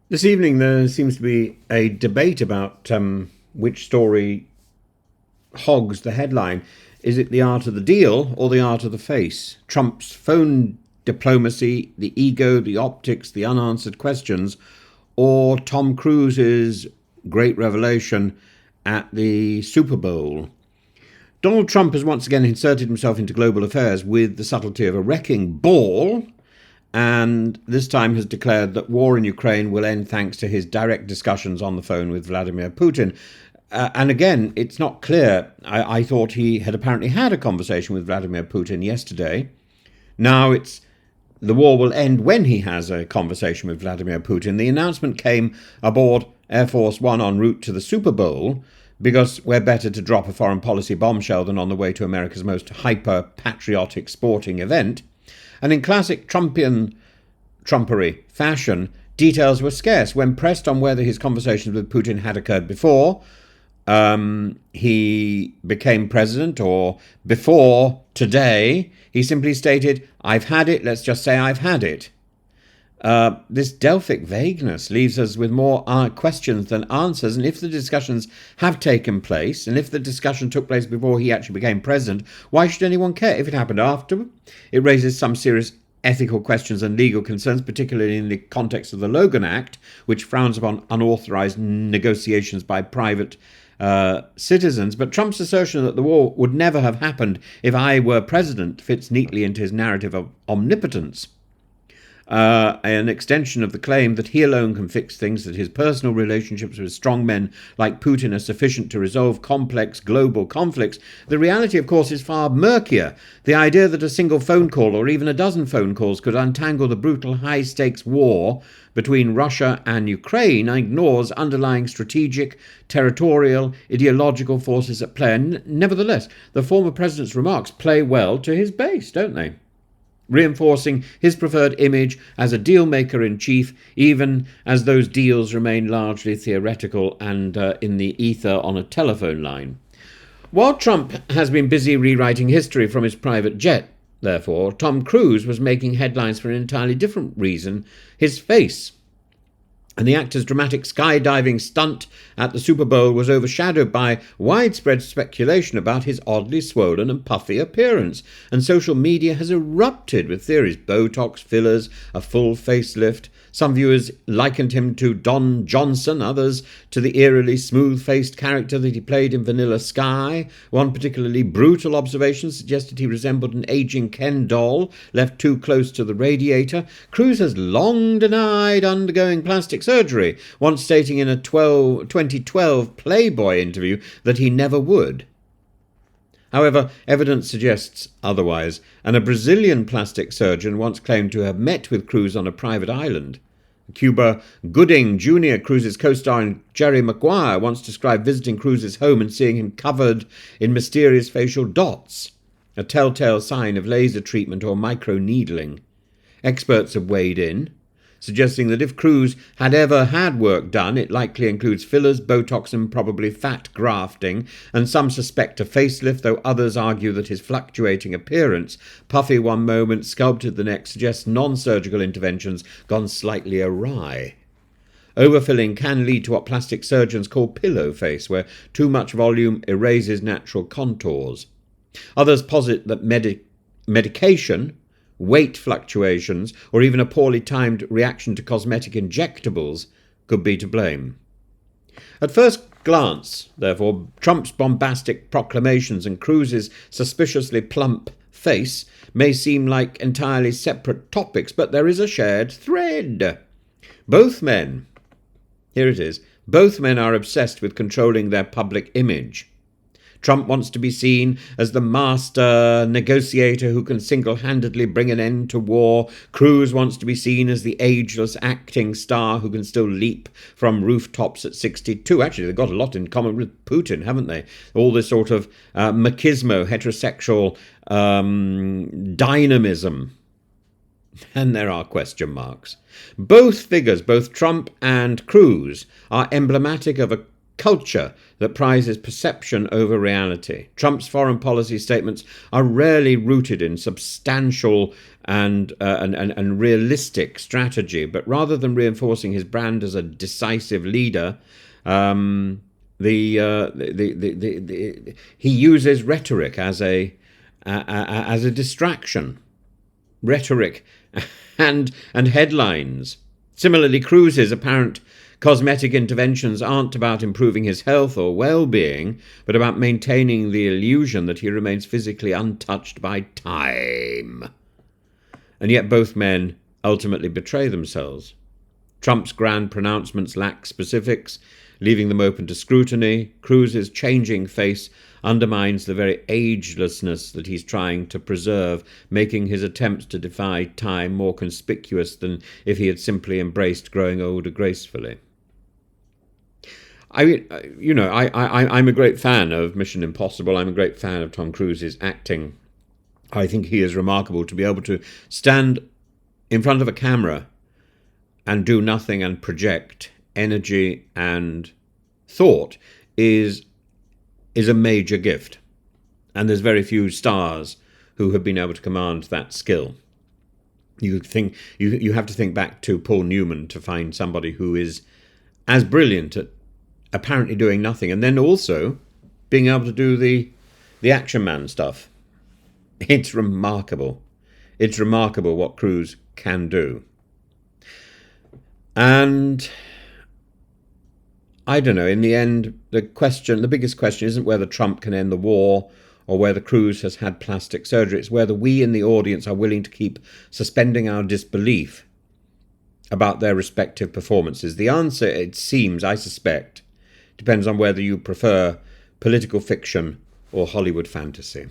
This evening, there seems to be a debate about which story hogs the headline. Is it the art of the deal or the art of the face? Trump's phone diplomacy, the ego, the optics, the unanswered questions, or Tom Cruise's great revelation at the Super Bowl? Donald Trump has once again inserted himself into global affairs with the subtlety of a wrecking ball, and this time has declared that war in Ukraine will end thanks to his direct discussions on the phone with Vladimir Putin. And again, it's not clear. I thought he had apparently had a conversation with Vladimir Putin yesterday. Now it's the war will end when he has a conversation with Vladimir Putin. The announcement came aboard Air Force One en route to the Super Bowl, because we're better to drop a foreign policy bombshell than on the way to America's most hyper-patriotic sporting event. And in classic Trumpery fashion, details were scarce. When pressed on whether his conversations with Putin had occurred before he became president or before today, he simply stated, "I've had it, let's just say I've had it." This Delphic vagueness leaves us with more questions than answers, and if the discussions have taken place, and if the discussion took place before he actually became president, why should anyone care? If it happened after, it raises some serious ethical questions and legal concerns, particularly in the context of the Logan Act, which frowns upon unauthorized negotiations by private citizens. But Trump's assertion that the war would never have happened if I were president fits neatly into his narrative of omnipotence. An extension of the claim that he alone can fix things, that his personal relationships with strong men like Putin are sufficient to resolve complex global conflicts. The reality, of course, is far murkier. The idea that a single phone call or even a dozen phone calls could untangle the brutal high-stakes war between Russia and Ukraine ignores underlying strategic, territorial, ideological forces at play. And nevertheless, the former president's remarks play well to his base, don't they? Reinforcing his preferred image as a deal-maker-in-chief, even as those deals remain largely theoretical and in the ether on a telephone line. While Trump has been busy rewriting history from his private jet, therefore, Tom Cruise was making headlines for an entirely different reason: his face. And the actor's dramatic skydiving stunt at the Super Bowl was overshadowed by widespread speculation about his oddly swollen and puffy appearance, and social media has erupted with theories: Botox, fillers, a full facelift. Some viewers likened him to Don Johnson, others to the eerily smooth-faced character that he played in Vanilla Sky. One particularly brutal observation suggested he resembled an aging Ken doll left too close to the radiator. Cruise has long denied undergoing plastic surgery, once stating in a 2012 Playboy interview that he never would. However, evidence suggests otherwise, and a Brazilian plastic surgeon once claimed to have met with Cruise on a private island. Cuba Gooding Jr., Cruise's co-star, and Jerry Maguire once described visiting Cruise's home and seeing him covered in mysterious facial dots, a telltale sign of laser treatment or microneedling. Experts have weighed in, suggesting that if Cruise had ever had work done, it likely includes fillers, Botox, and probably fat grafting, and some suspect a facelift, though others argue that his fluctuating appearance, puffy one moment, sculpted the next, suggests non-surgical interventions gone slightly awry. Overfilling can lead to what plastic surgeons call pillow face, where too much volume erases natural contours. Others posit that medication, weight fluctuations, or even a poorly timed reaction to cosmetic injectables could be to blame. At first glance, therefore, Trump's bombastic proclamations and Cruise's suspiciously plump face may seem like entirely separate topics, but there is a shared thread. Both men, here it is, both men are obsessed with controlling their public image. Trump wants to be seen as the master negotiator who can single-handedly bring an end to war. Cruise wants to be seen as the ageless acting star who can still leap from rooftops at 62. Actually, they've got a lot in common with Putin, haven't they? All this sort of machismo, heterosexual dynamism. And there are question marks. Both figures, both Trump and Cruise, are emblematic of a culture that prizes perception over reality. Trump's foreign policy statements are rarely rooted in substantial and realistic strategy, but rather than reinforcing his brand as a decisive leader, he uses rhetoric as a distraction. Rhetoric and headlines. Similarly, Kraos's apparent cosmetic interventions aren't about improving his health or well-being, but about maintaining the illusion that he remains physically untouched by time. And yet both men ultimately betray themselves. Trump's grand pronouncements lack specifics, leaving them open to scrutiny. Kraos's changing face undermines the very agelessness that he's trying to preserve, making his attempts to defy time more conspicuous than if he had simply embraced growing older gracefully. I'm a great fan of Mission Impossible. I'm a great fan of Tom Cruise's acting. I think he is remarkable to be able to stand in front of a camera and do nothing and project energy and thought is a major gift. And there's very few stars who have been able to command that skill. You have to think back to Paul Newman to find somebody who is as brilliant at apparently doing nothing, and then also being able to do the action man stuff. It's remarkable. It's remarkable what Kraos can do. And I don't know, in the end, the biggest question isn't whether Trump can end the war or whether Kraos has had plastic surgery. It's whether we in the audience are willing to keep suspending our disbelief about their respective performances. The answer, it seems, I suspect, depends on whether you prefer political fiction or Hollywood fantasy.